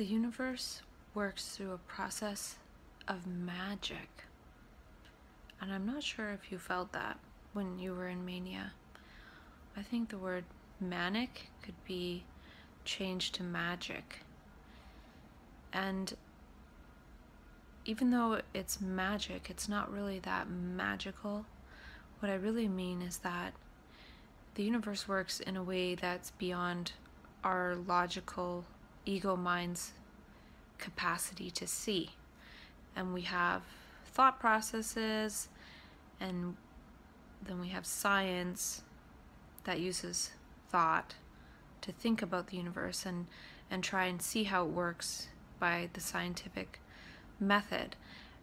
The universe works through a process of magic. And I'm not sure if you felt that when you were in mania. I think the word manic could be changed to magic. And even though it's magic, it's not really that magical. What I really mean is that the universe works in a way that's beyond our logical ego mind's capacity to see. And we have thought processes, and then we have science that uses thought to think about the universe and try and see how it works by the scientific method.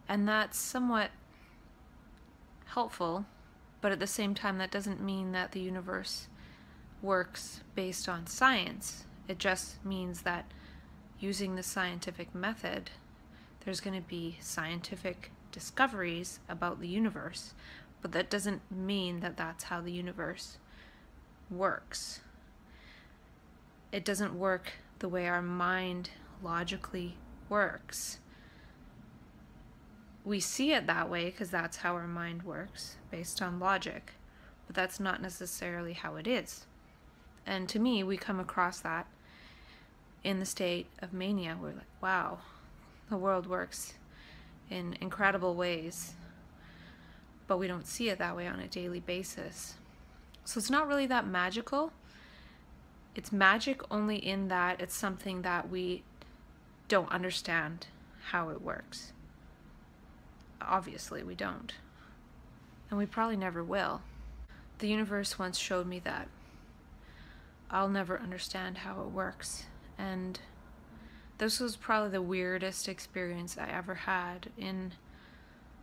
And that's somewhat helpful, but at the same time that doesn't mean that the universe works based on science. It just means that using the scientific method, there's going to be scientific discoveries about the universe, but that doesn't mean that that's how the universe works. It doesn't work the way our mind logically works. We see it that way because that's how our mind works, based on logic, but that's not necessarily how it is. And to me, we come across that in the state of mania. We're like, wow, the world works in incredible ways, but we don't see it that way on a daily basis. So it's not really that magical. It's magic only in that it's something that we don't understand how it works. Obviously, we don't. And we probably never will. The universe once showed me that I'll never understand how it works. And this was probably the weirdest experience I ever had in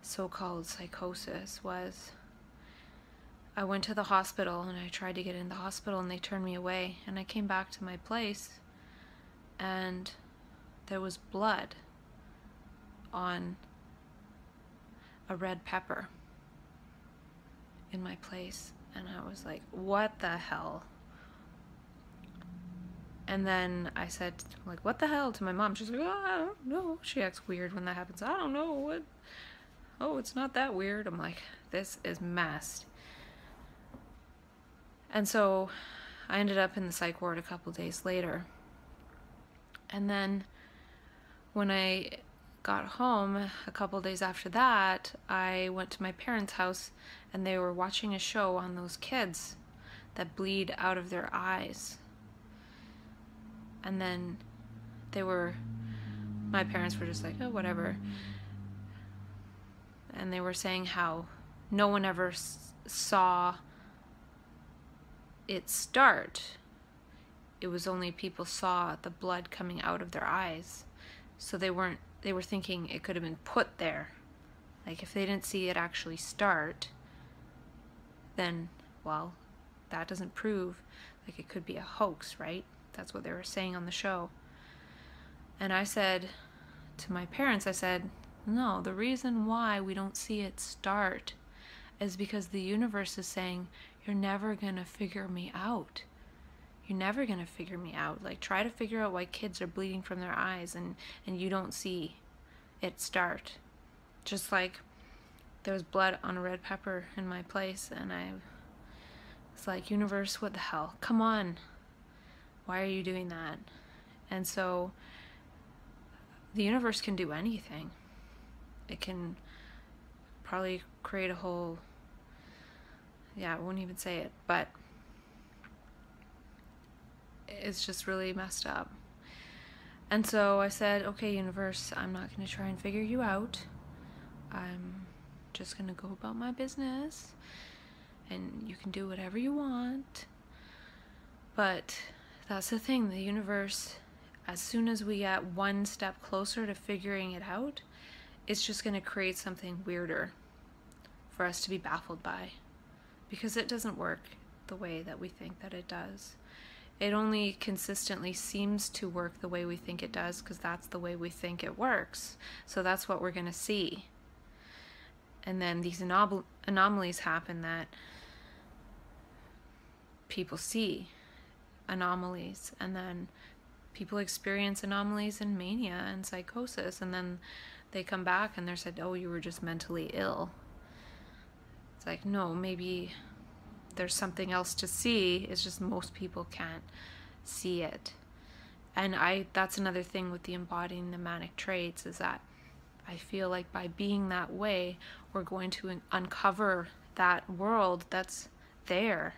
so-called psychosis. Was I went to the hospital and I tried to get in the hospital and they turned me away, and I came back to my place and there was blood on a red pepper in my place, and I was like, what the hell? And then I said, like, what the hell, to my mom. She's like, oh, I don't know. She acts weird when that happens. I don't know what. Oh, it's not that weird. I'm like, this is messed. And so I ended up in the psych ward a couple days later. And then when I got home a couple days after that, I went to my parents' house and they were watching a show on those kids that bleed out of their eyes. And then my parents were just like, oh, whatever. And they were saying how no one ever saw it start. It was only people saw the blood coming out of their eyes. So they were thinking it could have been put there. Like, if they didn't see it actually start, then, well, that doesn't prove, like, it could be a hoax, right? That's what they were saying on the show. And I said to my parents, I said, no, the reason why we don't see it start is because the universe is saying, you're never gonna figure me out. You're never gonna figure me out. Like, try to figure out why kids are bleeding from their eyes and you don't see it start. Just like there was blood on a red pepper in my place, and I was like, universe, what the hell? Come on. Why are you doing that? And so the universe can do anything. It can probably create a whole, I won't even say it, but it's just really messed up. And so I said, okay, universe, I'm not going to try and figure you out. I'm just going to go about my business, and you can do whatever you want. But that's the thing, the universe, as soon as we get one step closer to figuring it out, it's just going to create something weirder for us to be baffled by, because it doesn't work the way that we think that it does. It only consistently seems to work the way we think it does because that's the way we think it works. So that's what we're going to see. And then these anomalies happen that people see anomalies, and then people experience anomalies and mania and psychosis, and then they come back and they're said, oh, you were just mentally ill. It's like, no, maybe there's something else to see. It's just most people can't see it. And that's another thing with the embodying nematic traits, is that I feel like by being that way, we're going to uncover that world that's there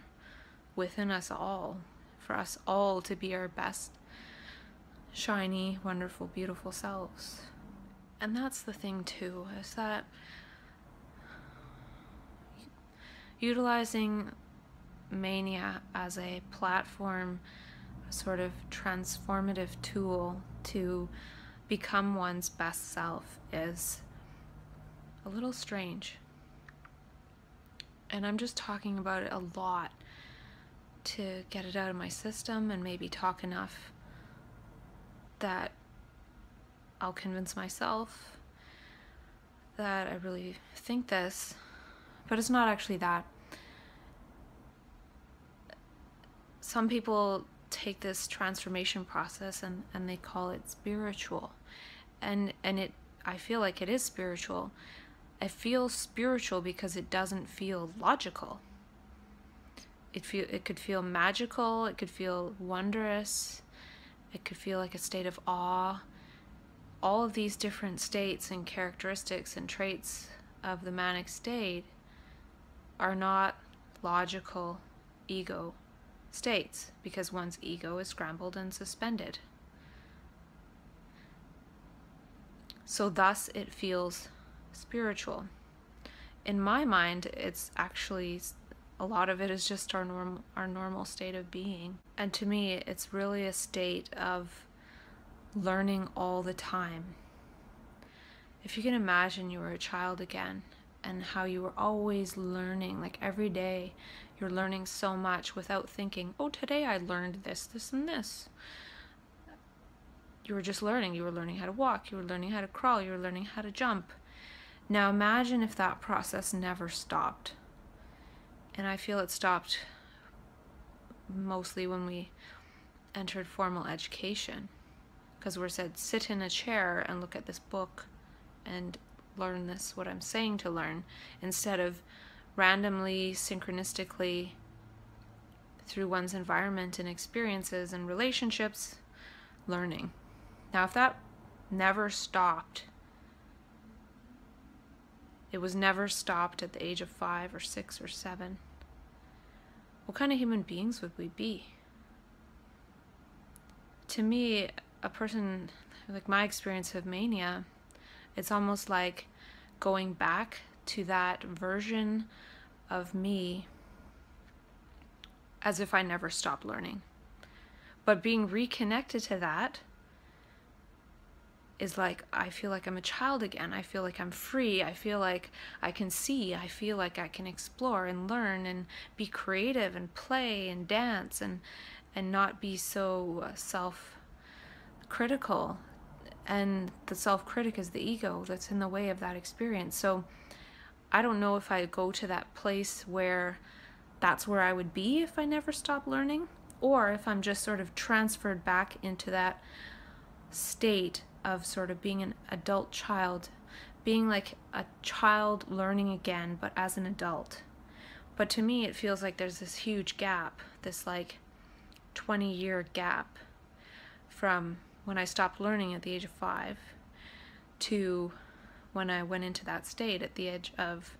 within us all, for us all to be our best, shiny, wonderful, beautiful selves. And that's the thing too, is that utilizing mania as a platform, a sort of transformative tool to become one's best self, is a little strange. And I'm just talking about it a lot to get it out of my system, and maybe talk enough that I'll convince myself that I really think this, but it's not actually that. Some people take this transformation process and they call it spiritual, and I feel like it is spiritual. It feels spiritual because it doesn't feel logical. It could feel magical, it could feel wondrous, it could feel like a state of awe. All of these different states and characteristics and traits of the manic state are not logical ego states, because one's ego is scrambled and suspended. So thus it feels spiritual. In my mind, it's actually, a lot of it is just our normal state of being. And to me, it's really a state of learning all the time. If you can imagine you were a child again, and how you were always learning, like every day you're learning so much without thinking, oh, today I learned this, this, and this. You were just learning. You were learning how to walk, you were learning how to crawl, you were learning how to jump. Now imagine if that process never stopped. And I feel it stopped mostly when we entered formal education, because we're said, sit in a chair and look at this book and learn this, what I'm saying to learn, instead of randomly, synchronistically, through one's environment and experiences and relationships, learning. Now, if that never stopped, it was never stopped at the age of 5 or 6 or 7, what kind of human beings would we be? To me, a person, like my experience of mania, it's almost like going back to that version of me as if I never stopped learning. But being reconnected to that is like, I feel like I'm a child again. I feel like I'm free. I feel like I can see. I feel like I can explore and learn and be creative and play and dance and not be so self-critical. And the self-critic is the ego that's in the way of that experience. So I don't know if I go to that place where that's where I would be if I never stopped learning, or if I'm just sort of transferred back into that state of sort of being an adult child, being like a child learning again, but as an adult. But to me, it feels like there's this huge gap, this like 20-year gap from when I stopped learning at the age of 5 to when I went into that state at the age of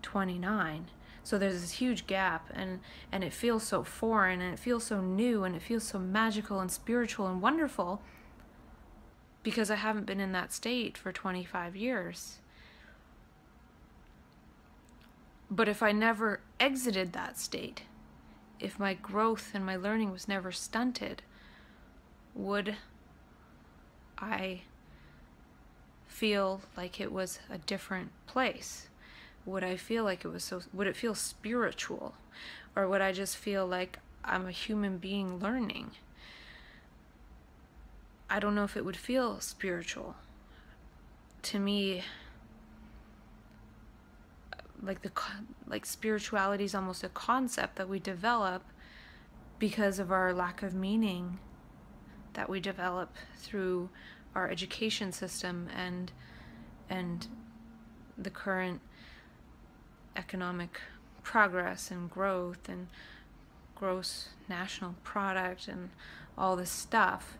29. So there's this huge gap, and it feels so foreign, and it feels so new, and it feels so magical and spiritual and wonderful, because I haven't been in that state for 25 years. But if I never exited that state, if my growth and my learning was never stunted, would I feel like it was a different place? Would I feel like it was so, would it feel spiritual? Or would I just feel like I'm a human being learning? I don't know if it would feel spiritual. To me, like spirituality is almost a concept that we develop because of our lack of meaning that we develop through our education system and the current economic progress and growth and gross national product and all this stuff,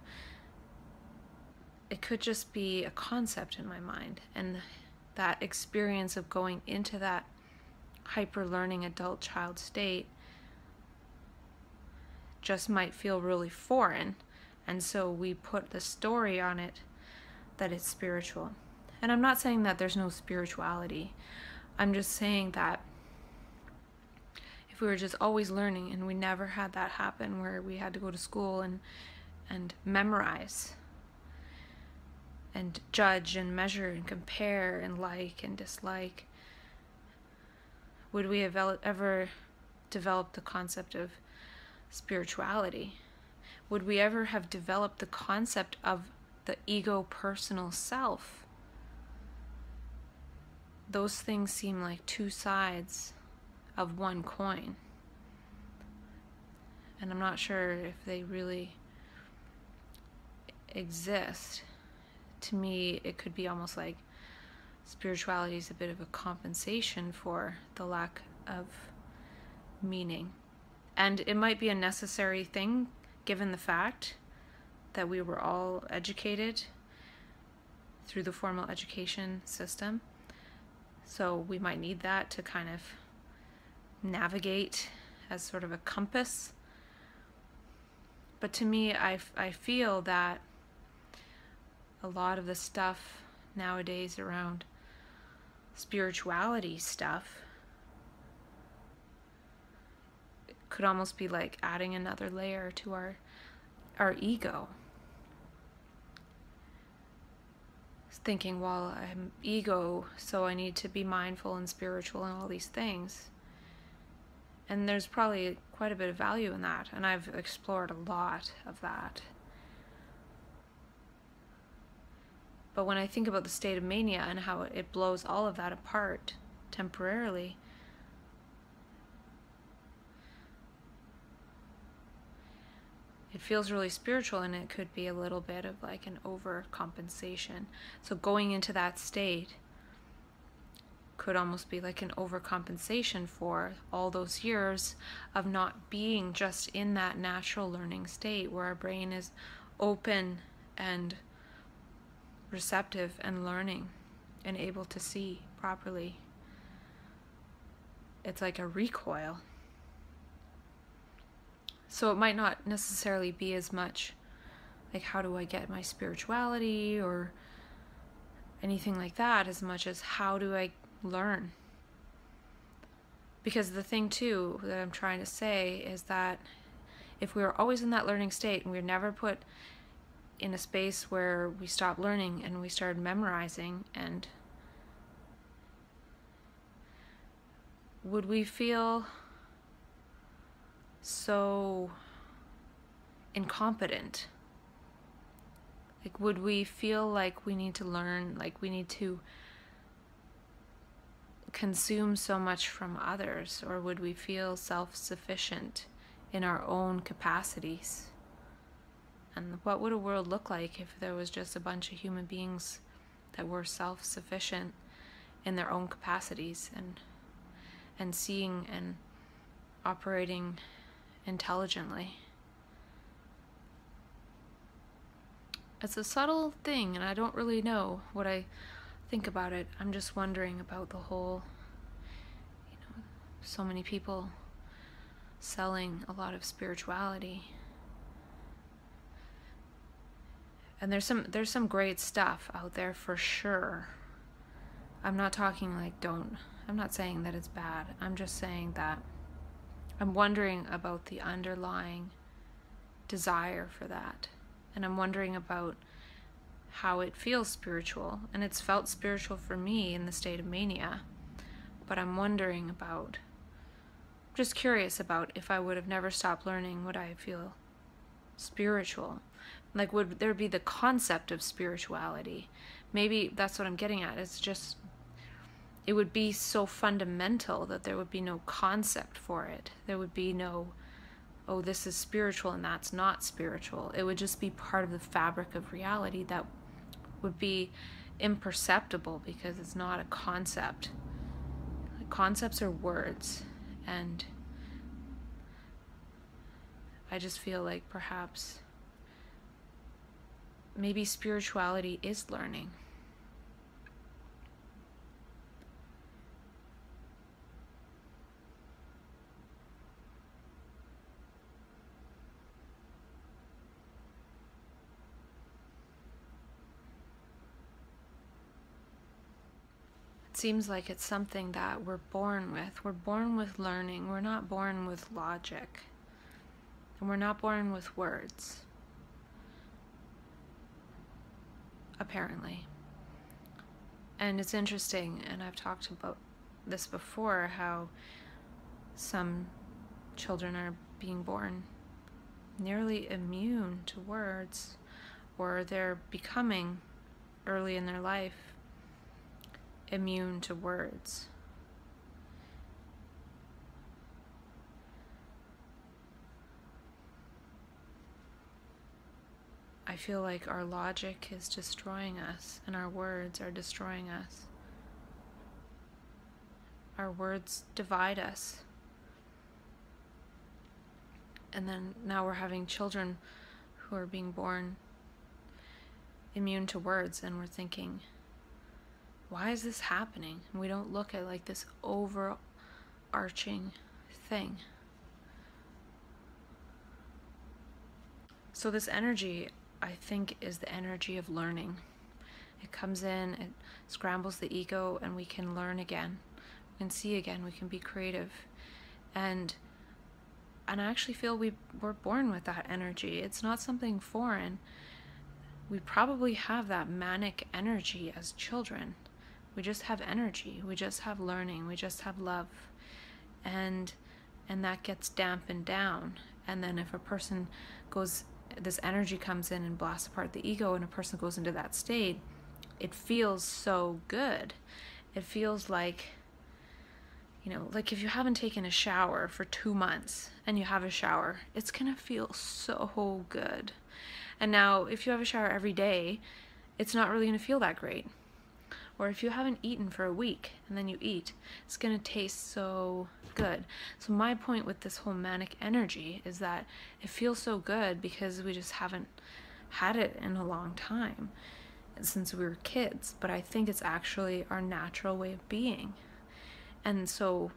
it could just be a concept in my mind. And that experience of going into that hyper-learning adult child state just might feel really foreign. And so we put the story on it that it's spiritual. And I'm not saying that there's no spirituality. I'm just saying that if we were just always learning and we never had that happen where we had to go to school and memorize and judge and measure and compare and like and dislike, would we have ever developed the concept of spirituality? Would we ever have developed the concept of the ego personal self? Those things seem like two sides of one coin. And I'm not sure if they really exist. To me, it could be almost like spirituality is a bit of a compensation for the lack of meaning. And it might be a necessary thing given the fact that we were all educated through the formal education system. So we might need that to kind of navigate as sort of a compass. But to me, I feel that a lot of the stuff nowadays around spirituality stuff could almost be like adding another layer to our ego. Thinking, well, I'm ego, so I need to be mindful and spiritual and all these things. And there's probably quite a bit of value in that, and I've explored a lot of that. But when I think about the state of mania and how it blows all of that apart temporarily, it feels really spiritual, and it could be a little bit of like an overcompensation. So going into that state could almost be like an overcompensation for all those years of not being just in that natural learning state where our brain is open and receptive and learning and able to see properly. It's like a recoil. So it might not necessarily be as much like how do I get my spirituality or anything like that, as much as how do I learn. Because the thing too that I'm trying to say is that if we were always in that learning state and we were never put in a space where we stopped learning and we started memorizing, and would we feel so incompetent? Like, would we feel like we need to learn, like we need to consume so much from others, or would we feel self-sufficient in our own capacities? And what would a world look like if there was just a bunch of human beings that were self-sufficient in their own capacities and seeing and operating intelligently? It's a subtle thing, and I don't really know what I think about it. I'm just wondering about the whole, so many people selling a lot of spirituality. And there's some great stuff out there for sure. I'm not talking like I'm not saying that it's bad. I'm just saying that I'm wondering about the underlying desire for that. And I'm wondering about how it feels spiritual. And it's felt spiritual for me in the state of mania. But I'm wondering about, just curious about, if I would have never stopped learning, would I feel spiritual? Like, would there be the concept of spirituality? Maybe that's what I'm getting at. It's just, it would be so fundamental that there would be no concept for it. There would be no, oh, this is spiritual and that's not spiritual. It would just be part of the fabric of reality that would be imperceptible because it's not a concept. Concepts are words, and I just feel like perhaps maybe spirituality is learning. Seems like it's something that we're born with. We're born with learning. We're not born with logic. And we're not born with words. Apparently. And it's interesting, and I've talked about this before, how some children are being born nearly immune to words, or they're becoming, early in their life, immune to words. I feel like our logic is destroying us, and our words are destroying us. Our words divide us. And then now we're having children who are being born immune to words, and we're thinking, why is this happening? And we don't look at like this overarching thing. So this energy, I think, is the energy of learning. It comes in, it scrambles the ego, and we can learn again. We can see again, we can be creative. And I actually feel we're born with that energy. It's not something foreign. We probably have that manic energy as children. We just have energy, we just have learning, we just have love, and that gets dampened down. And then if a person goes, this energy comes in and blasts apart the ego, and a person goes into that state, it feels so good. It feels like, you know, like if you haven't taken a shower for 2 months and you have a shower, it's gonna feel so good. And now if you have a shower every day, it's not really gonna feel that great. Or if you haven't eaten for a week and then you eat, it's going to taste so good. So my point with this whole manic energy is that it feels so good because we just haven't had it in a long time, since we were kids. But I think it's actually our natural way of being. And so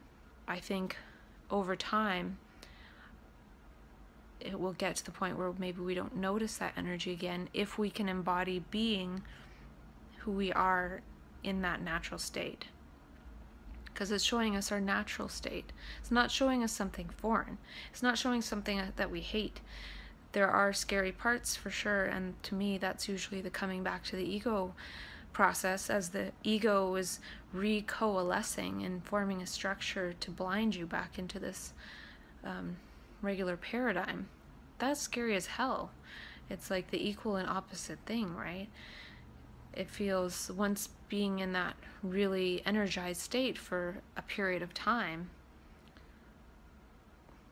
I think over time it will get to the point where maybe we don't notice that energy again if we can embody being who we are in that natural state, because it's showing us our natural state. It's not showing us something foreign. It's not showing something that we hate. There are scary parts for sure, and to me that's usually the coming back to the ego process, as the ego is recoalescing and forming a structure to blind you back into this regular paradigm. That's scary as hell. It's like the equal and opposite thing, right? It feels, once being in that really energized state for a period of time,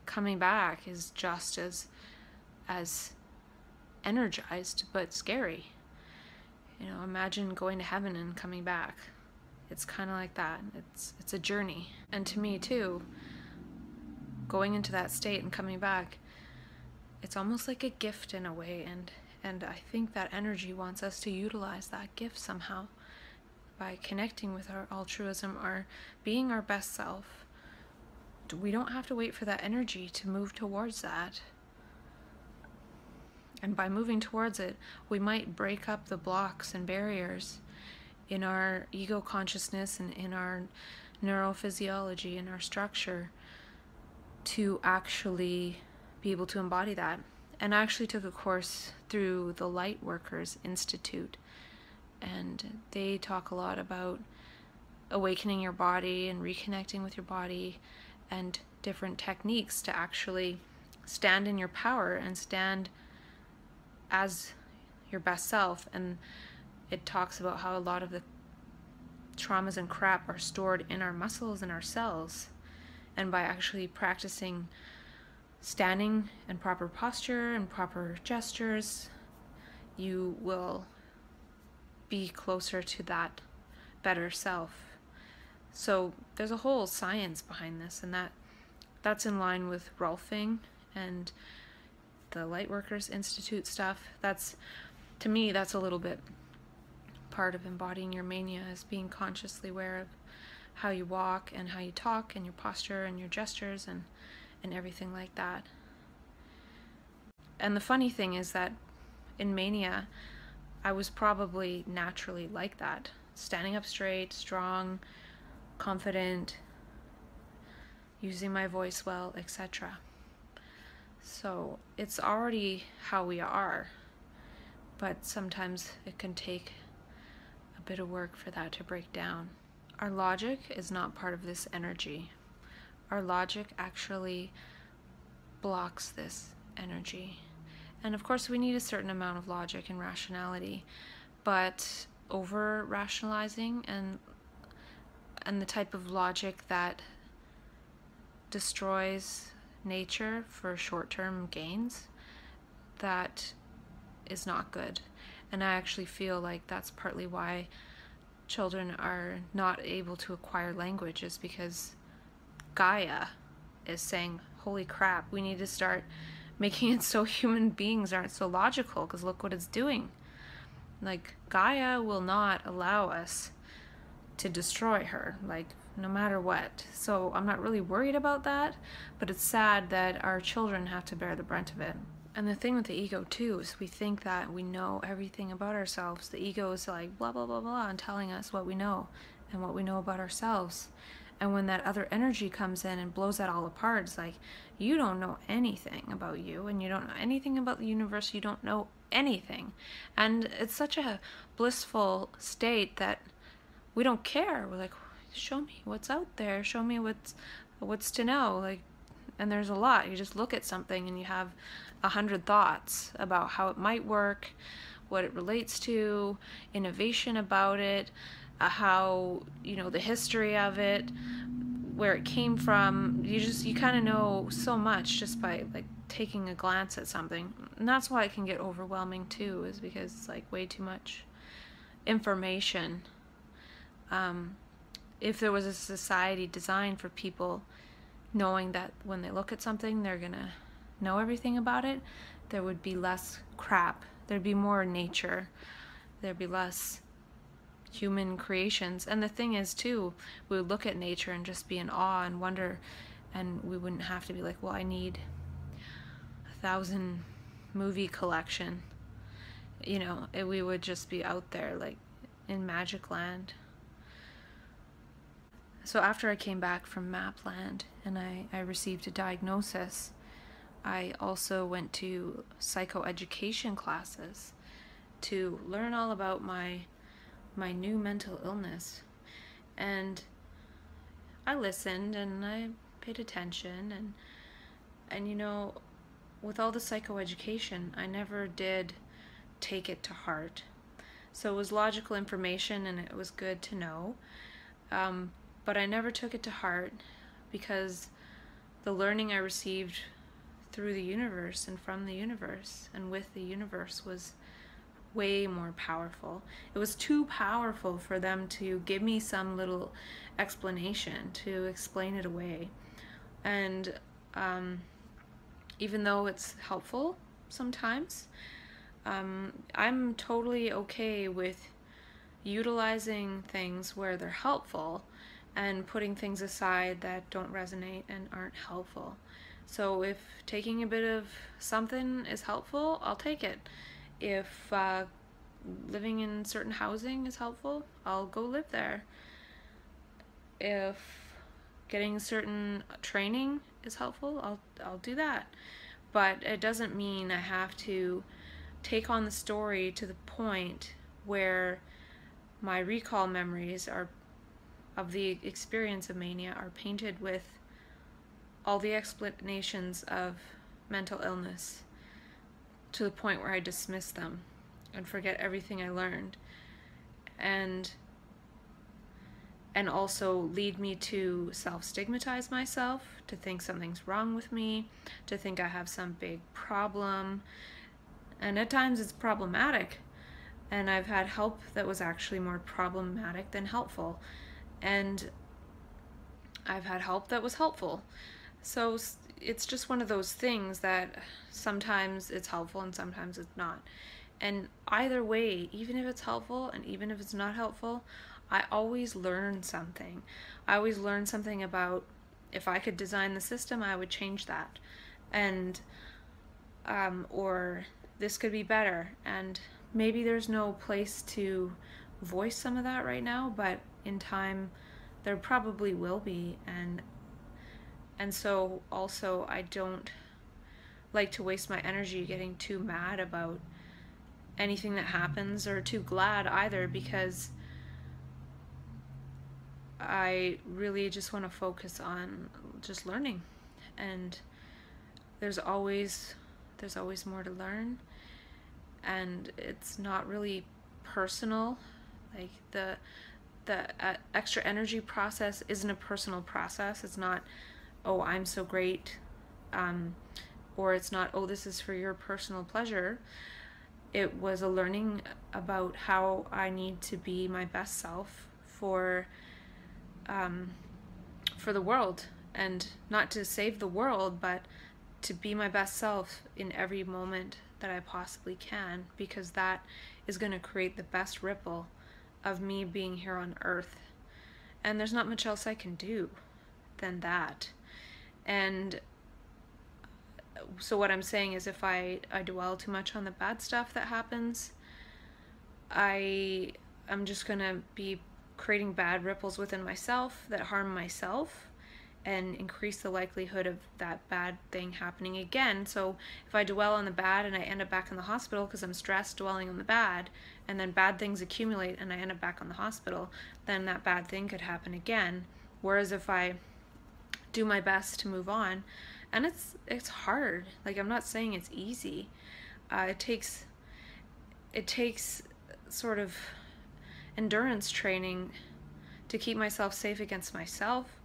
coming back is just as energized but scary. You know, imagine going to heaven and coming back. It's kind of like that. It's a journey. And to me too, going into that state and coming back, it's almost like a gift in a way, and I think that energy wants us to utilize that gift somehow by connecting with our altruism, our being our best self. We don't have to wait for that energy to move towards that. And by moving towards it, we might break up the blocks and barriers in our ego consciousness and in our neurophysiology and our structure to actually be able to embody that. And I actually took a course through the Light Workers Institute, and they talk a lot about awakening your body and reconnecting with your body and different techniques to actually stand in your power and stand as your best self. And it talks about how a lot of the traumas and crap are stored in our muscles and our cells, and by actually practicing standing in proper posture and proper gestures, you will be closer to that better self. So there's a whole science behind this, and that's in line with Rolfing and the Lightworkers Institute stuff. That's, to me, that's a little bit part of embodying your mania, is being consciously aware of how you walk and how you talk and your posture and your gestures and everything like that. And the funny thing is that in mania, I was probably naturally like that. Standing up straight, strong, confident, using my voice well, etc. So it's already how we are, but sometimes it can take a bit of work for that to break down. Our logic is not part of this energy. Our logic actually blocks this energy. And of course we need a certain amount of logic and rationality, but over rationalizing and the type of logic that destroys nature for short-term gains, that is not good. And I actually feel like that's partly why children are not able to acquire language, is because Gaia is saying, holy crap, we need to start making it so human beings aren't so logical, because look what it's doing. Like, Gaia will not allow us to destroy her, like, no matter what. So I'm not really worried about that, but it's sad that our children have to bear the brunt of it. And the thing with the ego too is we think that we know everything about ourselves. The ego is like blah blah blah blah and telling us what we know and what we know about ourselves. And when that other energy comes in and blows that all apart, it's like, you don't know anything about you, and you don't know anything about the universe, you don't know anything. And it's such a blissful state that we don't care. We're like, show me what's out there, show me what's to know. Like, and there's a lot. You just look at something and you have 100 thoughts about how it might work, what it relates to, innovation about it, how, you know, the history of it, where it came from. You kind of know so much just by like taking a glance at something. And that's why it can get overwhelming too, is because it's like way too much information. If there was a society designed for people knowing that when they look at something they're gonna know everything about it, there would be less crap. There'd be more nature. There'd be less human creations. And the thing is too, we would look at nature and just be in awe and wonder, and we wouldn't have to be like, well, I need 1,000 movie collection. You know, we would just be out there like in magic land. So after I came back from Mapland and I received a diagnosis, I also went to psychoeducation classes to learn all about my new mental illness. And I listened and I paid attention, and you know, with all the psychoeducation, I never did take it to heart. So it was logical information and it was good to know. But I never took it to heart because the learning I received through the universe and from the universe and with the universe was way more powerful. It was too powerful for them to give me some little explanation to explain it away. And even though it's helpful sometimes, I'm totally okay with utilizing things where they're helpful and putting things aside that don't resonate and aren't helpful. So if taking a bit of something is helpful, I'll take it. If living in certain housing is helpful, I'll go live there. If getting certain training is helpful, I'll do that. But it doesn't mean I have to take on the story to the point where my recall memories of the experience of mania are painted with all the explanations of mental illness to the point where I dismiss them and forget everything I learned. And and also lead me to self-stigmatize myself, to think something's wrong with me, to think I have some big problem. And at times it's problematic. And I've had help that was actually more problematic than helpful. And I've had help that was helpful. So it's just one of those things that sometimes it's helpful and sometimes it's not. And either way, even if it's helpful and even if it's not helpful, I always learn something. I always learn something about, if I could design the system, I would change that. And, or this could be better. And maybe there's no place to voice some of that right now, but in time there probably will be. And so also I don't like to waste my energy getting too mad about anything that happens, or too glad either, because I really just want to focus on just learning. And there's always more to learn, and it's not really personal. Like the extra energy process isn't a personal process. It's not, oh, I'm so great, or it's not, oh, this is for your personal pleasure. It was a learning about how I need to be my best self for the world, and not to save the world, but to be my best self in every moment that I possibly can, because that is going to create the best ripple of me being here on earth. And there's not much else I can do than that. And so what I'm saying is, if I dwell too much on the bad stuff that happens, I'm just going to be creating bad ripples within myself that harm myself and increase the likelihood of that bad thing happening again. So if I dwell on the bad and I end up back in the hospital because I'm stressed dwelling on the bad, and then bad things accumulate and I end up back in the hospital, then that bad thing could happen again. Whereas if I do my best to move on, and it's hard, like I'm not saying it's easy, it takes sort of endurance training to keep myself safe against myself,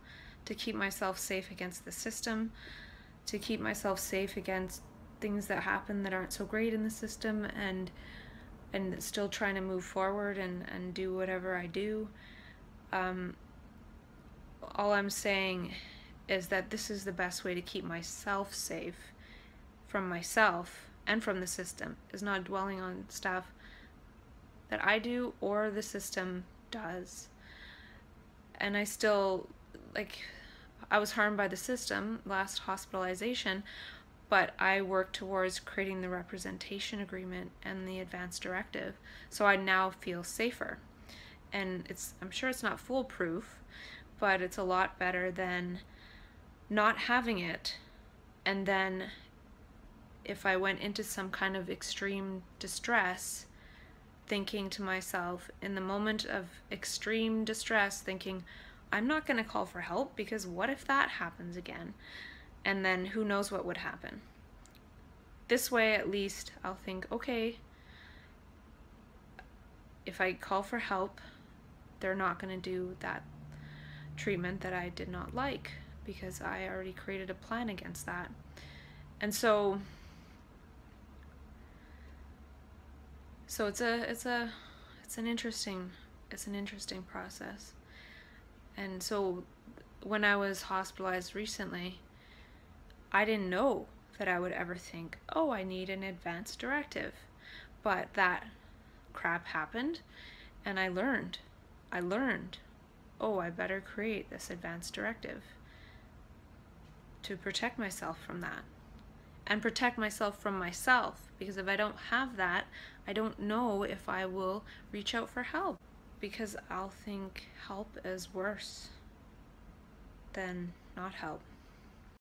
to keep myself safe against the system, to keep myself safe against things that happen that aren't so great in the system, and still trying to move forward and do whatever I do. All I'm saying is that this is the best way to keep myself safe from myself and from the system, is not dwelling on stuff that I do or the system does. And I still, I was harmed by the system last hospitalization, but I worked towards creating the representation agreement and the advance directive, so I now feel safer. And I'm sure it's not foolproof, but it's a lot better than not having it. And then if I went into some kind of extreme distress, thinking to myself in the moment of extreme distress, thinking, I'm not going to call for help because what if that happens again? And then who knows what would happen. This way, at least, I'll think, okay, if I call for help, they're not going to do that treatment that I did not like, because I already created a plan against that. And so it's an interesting process. And so when I was hospitalized recently, I didn't know that I would ever think, oh, I need an advance directive. But that crap happened, and I learned, oh, I better create this advance directive to protect myself from that, and protect myself from myself, because if I don't have that, I don't know if I will reach out for help, because I'll think help is worse than not help.